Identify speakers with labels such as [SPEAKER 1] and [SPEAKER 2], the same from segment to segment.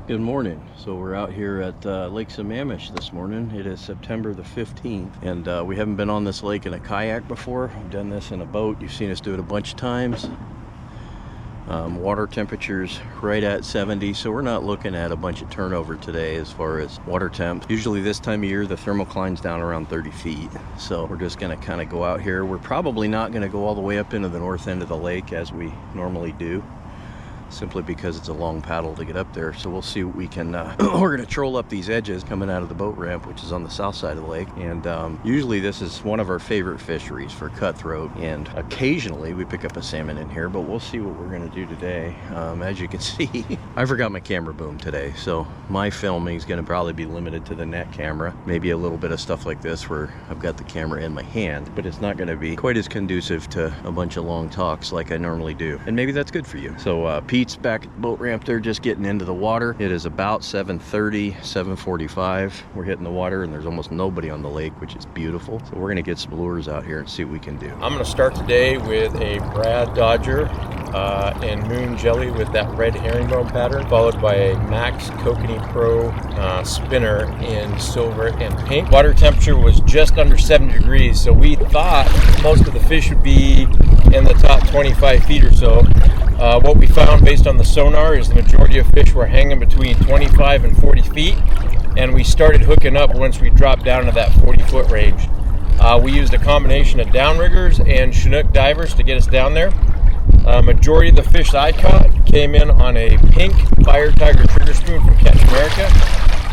[SPEAKER 1] Good morning. So we're out here at Lake Sammamish this morning. It is September the 15th, and we haven't been on this lake in a kayak before. We've done this in a boat. You've seen us do it a bunch of times. Water temperatures right at 70, so we're not looking at a bunch of turnover today as far as water temps. Usually this time of year the thermocline's down around 30 feet, so we're just going to kind of go out here. We're probably not going to go all the way up into the north end of the lake as we normally do, simply because it's a long paddle to get up there. So we'll see what we can we're gonna troll up these edges coming out of the boat ramp, which is on the south side of the lake. And usually this is one of our favorite fisheries for cutthroat, and occasionally we pick up a salmon in here, but we'll see what we're gonna do today. As you can see, I forgot my camera boom today, so my filming is gonna probably be limited to the net camera, maybe a little bit of stuff like this where I've got the camera in my hand, but it's not gonna be quite as conducive to a bunch of long talks like I normally do, and maybe that's good for you. So Pete's back at the boat ramp there, just getting into the water. It is about 7:30, 7:45. We're hitting the water and there's almost nobody on the lake, which is beautiful. So we're gonna get some lures out here and see what we can do.
[SPEAKER 2] I'm gonna start today with a Brad Dodger and Moon Jelly with that red herringbone pattern, followed by a Max Kokanee Pro spinner in silver and pink. Water temperature was just under 70 degrees, so we thought most of the fish would be in the top 25 feet or so. What we found based on the sonar is the majority of fish were hanging between 25 and 40 feet, and we started hooking up once we dropped down to that 40-foot range. We used a combination of downriggers and Chinook divers to get us down there. Majority of the fish I caught came in on a pink Fire Tiger trigger spoon from Catch America.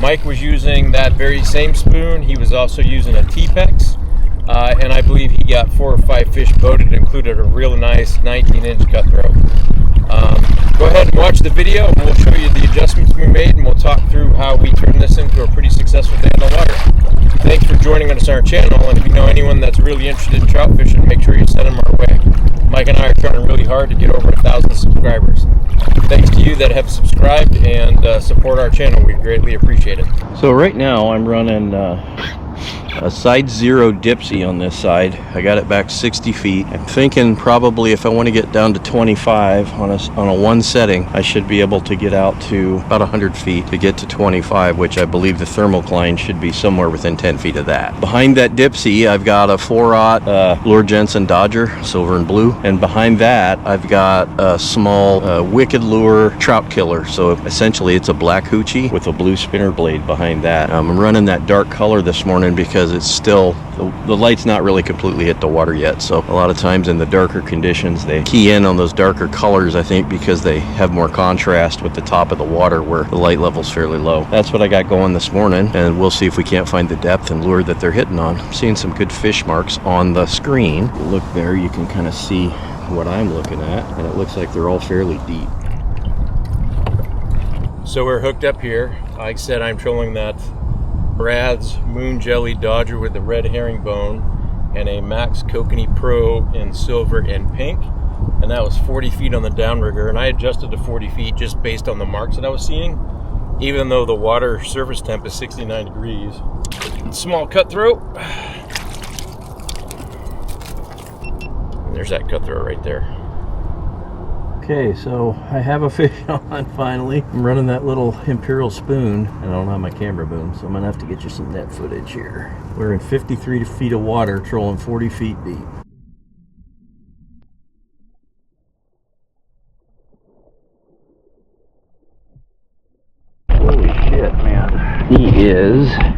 [SPEAKER 2] Mike was using that very same spoon. He was also using a T-Pex. And I believe he got 4 or 5 fish boated, included a real nice 19-inch cutthroat. Go ahead and watch the video, and we'll show you the adjustments we made, and we'll talk through how we turned this into a pretty successful day on the water. Thanks for joining us on our channel, and if you know anyone that's really interested in trout fishing, make sure you send them our way. Mike and I are trying really hard to get over 1,000 subscribers. Thanks to you that have subscribed and support our channel. We greatly appreciate it.
[SPEAKER 1] So right now I'm running a side zero dipsy on this side. I got it back 60 feet. I'm thinking probably if I want to get down to 25 on a one setting, I should be able to get out to about 100 feet to get to 25, which I believe the thermocline should be somewhere within 10 feet of that. Behind that dipsy, I've got a 4/0 Lure Jensen Dodger, silver and blue, and behind that I've got a small Wicked Lure Trout Killer. So essentially it's a black hoochie with a blue spinner blade behind that. I'm running that dark color this morning because it's still, the light's not really completely hit the water yet, so a lot of times in the darker conditions they key in on those darker colors, I think because they have more contrast with the top of the water where the light level's fairly low. That's what I got going this morning, and we'll see if we can't find the depth and lure that they're hitting on. I'm seeing some good fish marks on the screen. Look there, you can kind of see what I'm looking at, and it looks like they're all fairly deep.
[SPEAKER 2] So we're hooked up here. Like I said, I'm trolling that Brad's Moon Jelly Dodger with the red herringbone and a Max Kokanee Pro in silver and pink, and that was 40 feet on the downrigger, and I adjusted to 40 feet just based on the marks that I was seeing, even though the water surface temp is 69 degrees. Small cutthroat. And there's that cutthroat right there.
[SPEAKER 1] Okay, so I have a fish on finally. I'm running that little Imperial spoon, and I don't have my camera boom, so I'm gonna have to get you some net footage here. We're in 53 feet of water, trolling 40 feet deep. Holy shit, man.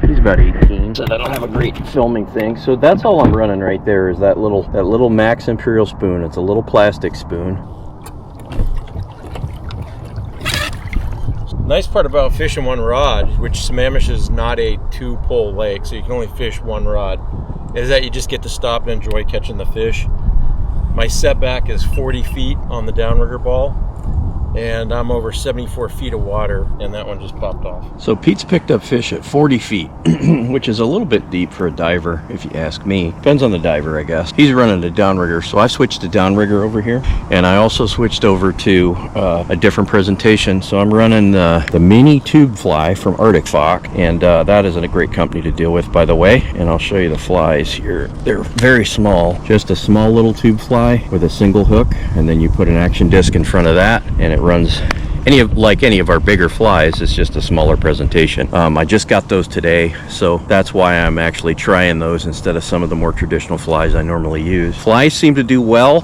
[SPEAKER 1] He's about 18, so I don't have a great filming thing. So that's all I'm running right there is that little Max Imperial spoon. It's a little plastic spoon.
[SPEAKER 2] Nice part about fishing one rod, which Sammamish is not a 2-pole lake, so you can only fish one rod, is that you just get to stop and enjoy catching the fish. My setback is 40 feet on the downrigger ball, and I'm over 74 feet of water, and that one just popped off.
[SPEAKER 1] So Pete's picked up fish at 40 feet, which is a little bit deep for a diver, if you ask me. Depends on the diver, I guess. He's running a downrigger, so I switched to downrigger over here, and I also switched over to a different presentation. So I'm running the mini tube fly from Arctic Fox, and that is a great company to deal with, by the way, and I'll show you the flies here. They're very small, just a small little tube fly with a single hook, and then you put an action disc in front of that, and it runs like any of our bigger flies, it's just a smaller presentation. I just got those today, so that's why I'm actually trying those instead of some of the more traditional flies I normally use. Flies seem to do well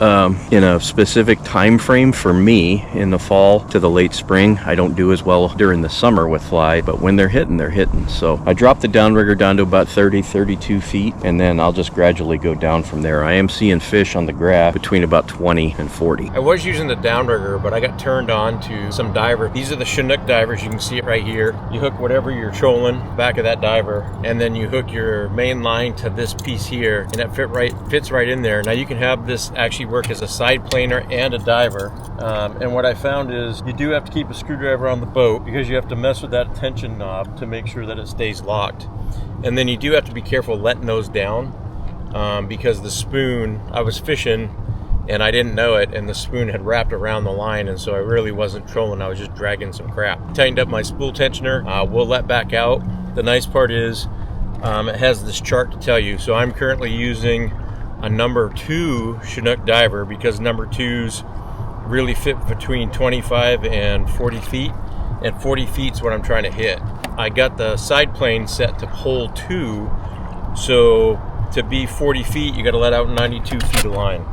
[SPEAKER 1] in a specific time frame for me in the fall to the late spring. I don't do as well during the summer with fly, but when they're hitting, they're hitting. So I dropped the downrigger down to about 32 feet, and then I'll just gradually go down from there. I am seeing fish on the graph between about 20 and 40.
[SPEAKER 2] I was using the downrigger, but I got turned on to some diver. These are the Chinook divers. You can see it right here. You hook whatever you're trolling back of that diver, and then you hook your main line to this piece here, and it fits right in there. Now you can have this actually work as a side planer and a diver. And what I found is you do have to keep a screwdriver on the boat because you have to mess with that tension knob to make sure that it stays locked. And then you do have to be careful letting those down because the spoon, I was fishing and I didn't know it, and the spoon had wrapped around the line, and so I really wasn't trolling, I was just dragging some crap. Tightened up my spool tensioner, we'll let back out. The nice part is it has this chart to tell you. So I'm currently using a number 2 Chinook diver because number 2s really fit between 25 and 40 feet, and 40 feet is what I'm trying to hit. I got the side plane set to pole 2, so to be 40 feet, you got to let out 92 feet of line.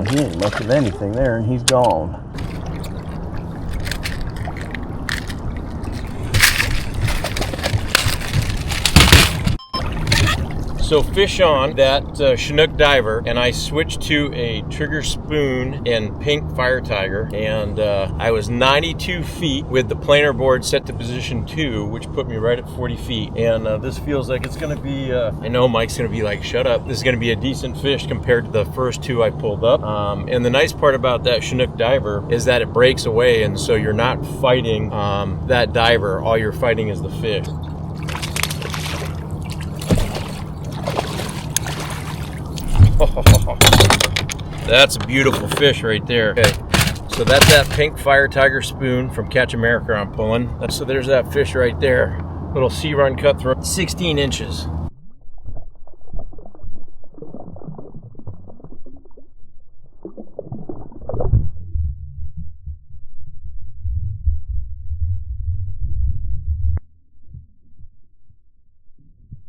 [SPEAKER 1] He ain't much of anything there, and he's gone.
[SPEAKER 2] So fish on that Chinook diver, and I switched to a trigger spoon and pink fire tiger, and I was 92 feet with the planer board set to position 2, which put me right at 40 feet. And this feels like it's gonna be, I know Mike's gonna be like, shut up, this is gonna be a decent fish compared to the first 2 I pulled up. And the nice part about that Chinook diver is that it breaks away, and so you're not fighting that diver, all you're fighting is the fish. That's a beautiful fish right there. Okay, so that's that pink fire tiger spoon from Catch America I'm pulling. So there's that fish right there. Little sea run cutthroat, 16 inches.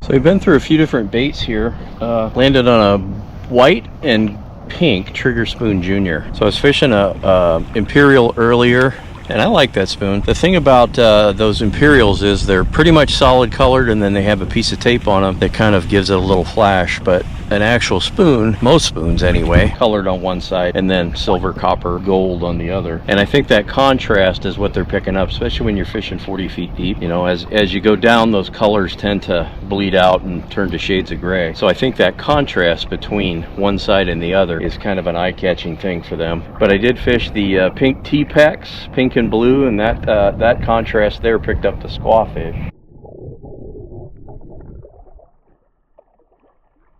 [SPEAKER 1] So we've been through a few different baits here. Landed on a white and pink Trigger Spoon Junior. So I was fishing a Imperial earlier, and I like that spoon. The thing about those Imperials is they're pretty much solid colored, and then they have a piece of tape on them that kind of gives it a little flash. But an actual spoon, most spoons anyway, colored on one side and then silver, copper, gold on the other. And I think that contrast is what they're picking up, especially when you're fishing 40 feet deep. You know, as you go down, those colors tend to bleed out and turn to shades of gray. So I think that contrast between one side and the other is kind of an eye-catching thing for them. But I did fish the pink T-Pex, pink and blue, and that contrast there picked up the squawfish.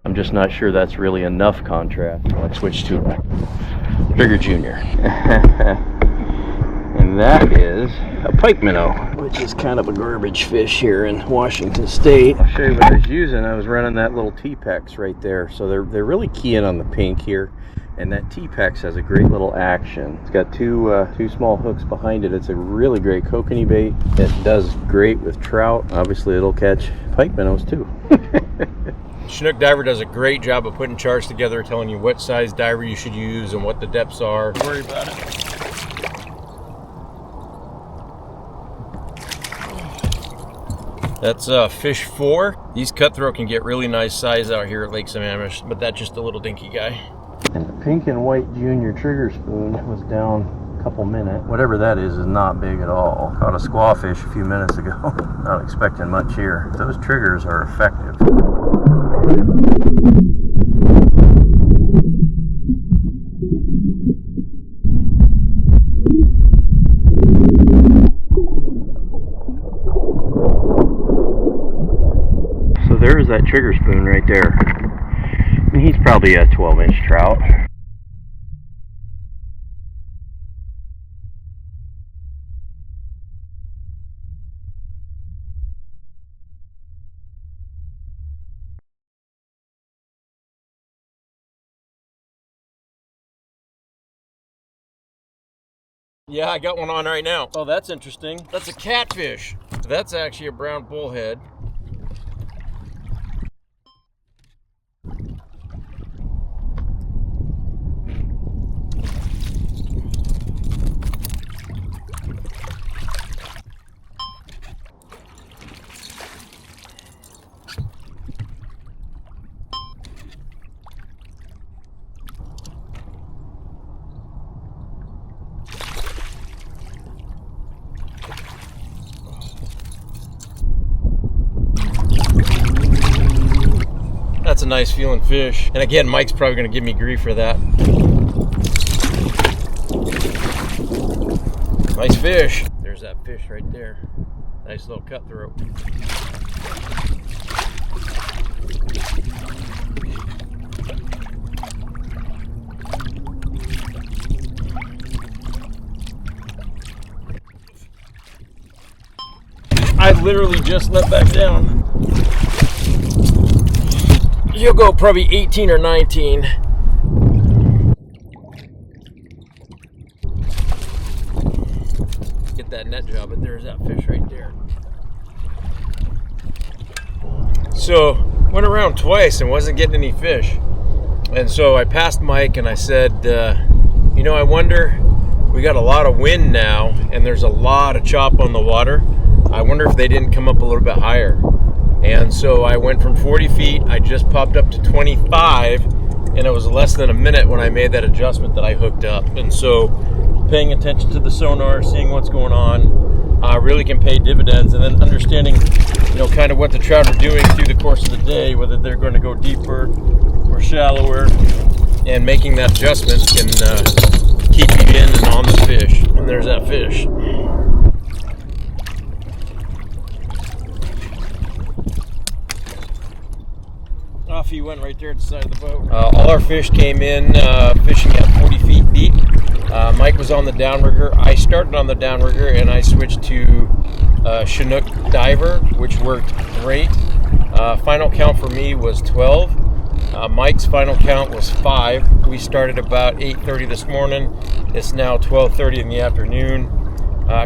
[SPEAKER 1] I'm just not sure that's really enough contrast. Let's switch to Trigger Junior. And that is a pike minnow, which is kind of a garbage fish here in Washington State. I'll show you what I was using. I was running that little T-Pex right there. So they're really keying on the pink here. And that T-Pex has a great little action. It's got two small hooks behind it. It's a really great kokanee bait. It does great with trout. Obviously, it'll catch pike minnows too.
[SPEAKER 2] Chinook diver does a great job of putting charts together, telling you what size diver you should use and what the depths are. Don't worry about it. That's fish 4. These cutthroat can get really nice size out here at Lake Sammamish, but that's just a little dinky guy.
[SPEAKER 1] And the pink and white Junior Trigger Spoon was down a couple minutes. Whatever that is not big at all. Caught a squawfish a few minutes ago. Not expecting much here. Those triggers are effective. So there's that Trigger Spoon right there. And he's probably a 12-inch trout.
[SPEAKER 2] Yeah, I got one on right now. Oh, that's interesting. That's a catfish. That's actually a brown bullhead. That's a nice feeling fish. And again, Mike's probably gonna give me grief for that. Nice fish. There's that fish right there. Nice little cutthroat. I literally just let back down. You'll go probably 18 or 19. Get that net job, but there's that fish right there. So, went around twice and wasn't getting any fish. And so I passed Mike and I said, you know, I wonder, we got a lot of wind now and there's a lot of chop on the water. I wonder if they didn't come up a little bit higher. And so I went from 40 feet, I just popped up to 25, and it was less than a minute when I made that adjustment that I hooked up. And so paying attention to the sonar, seeing what's going on, really can pay dividends. And then understanding, you know, kind of what the trout are doing through the course of the day, whether they're going to go deeper or shallower, and making that adjustment can keep you in and on the fish. And there's that fish. Off he went right there at the side of the boat. All our fish came in fishing at 40 feet deep. Mike was on the downrigger. I started on the downrigger and I switched to Chinook diver, which worked great. Final count for me was 12. Mike's final count was 5. We started about 8:30 this morning. It's now 12:30 in the afternoon.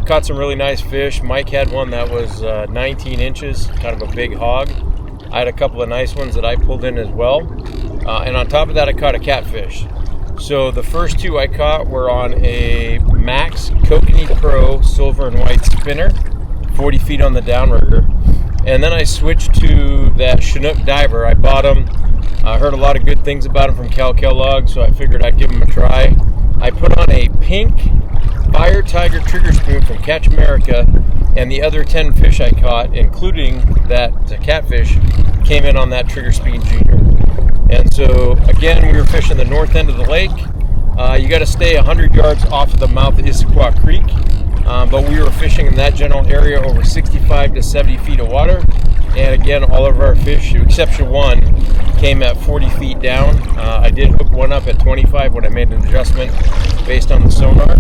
[SPEAKER 2] Caught some really nice fish. Mike had one that was 19 inches, kind of a big hog. I had a couple of nice ones that I pulled in as well. And on top of that, I caught a catfish. So the first two I caught were on a Max Kokanee Pro silver and white spinner, 40 feet on the downrigger. And then I switched to that Chinook diver. I bought him. I heard a lot of good things about him from Cal Kellogg, so I figured I'd give him a try. I put on a pink Fire Tiger trigger spoon from Catch America, and the other 10 fish I caught, including that catfish, came in on that Trigger Speed Junior. And so, again, we were fishing the north end of the lake. You got to stay 100 yards off of the mouth of Issaquah Creek, but we were fishing in that general area over 65 to 70 feet of water. And again, all of our fish, with exception one, came at 40 feet down. I did hook one up at 25 when I made an adjustment based on the sonar.